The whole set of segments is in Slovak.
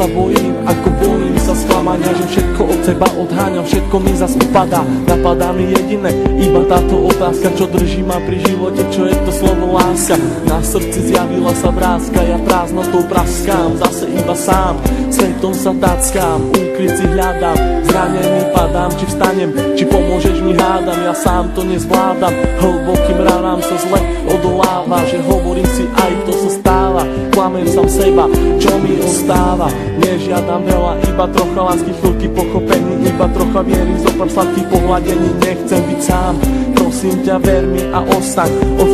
sa bojím, ako bojím sa sklamania, že všetko od seba odháňam, všetko mi zas upadá. Napadá mi jediné, iba táto otázka, čo drží ma pri živote, čo je to slovo láska. Na srdci zjavila sa vrázka, ja prázdnotou praskám, zase iba sám, svetom sa tackám, úkryt si hľadám, zranený padám, či vstanem, či pomôžeš mi hádam, ja sám to nezvládam, hlbokým ranám sa zle odoláva, že hovorím si aj to sa stáva, klamem sám seba, čo mi ostáva, nežiadam veľa, iba trocha lásky, chvíľky pochopení, iba trocha viery, zopár sladkých pohľadení, nechcem byť sám, prosím ťa, ver mi a ostaň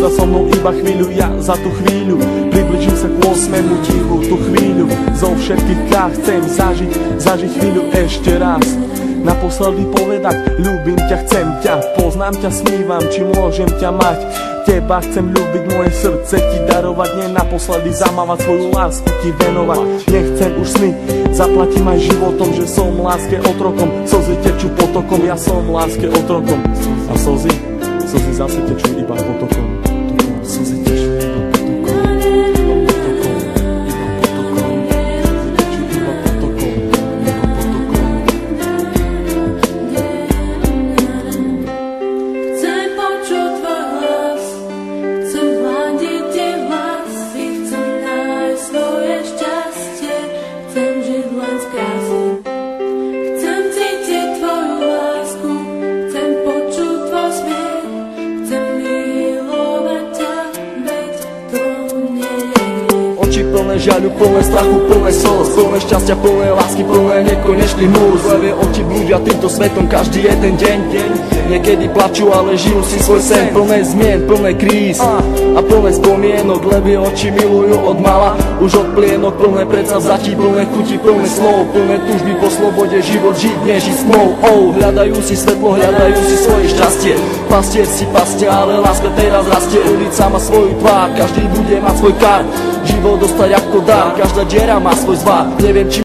so mnou iba chvíľu, ja za tú chvíľu približím sa k 8. tichu, tú chvíľu zo všetkých ťa chcem zažiť chvíľu ešte raz, naposledy povedať, ľúbim ťa, chcem ťa, poznám ťa, snívam, či môžem ťa mať, teba chcem ľúbiť, moje srdce ti darovať, nie naposledy zamávať, svoju lásku ti venovať, nechcem už sny, zaplatím aj životom, že som láske otrokom, slzy tečú potokom, ja som láske otrokom a slzy zase tečú iba potokom. Slzy tečú iba potokom, iba potokom. Chcem počuť tvoj hlas, chcem hľadiť tie vlasy, chcem nájsť svoje šťastie, chcem žiť len z krásy. Chcem cítiť tvoju lásku, chcem počuť tvoj smiech, chcem milovať ťa, veď to nie je hriech. Oči plné žiaľu, plné strachu, plné slz, plné šťastia, plné lásky, plné nekonečný múz. Levé oči blúdia týmto svetom každý jeden deň. Niekedy plačú, ale žijú si svoj sen. Plné zmien, plné kríz a plné spomienok. Levé oči milujú od mala, už od plienok. Plné predsavzatí, plné chuti, plné slov, plné túžby po slobode, život žiť, nežiť snov. Hľadajú si svetlo, hľadajú si svoje šťastie. Pastier si pastia, ale láska teraz rastie. Ulica má svoju tvár, každý bude mať svoj kar. Život dostať ako dar, každá diera má svoj zvar. Neviem, či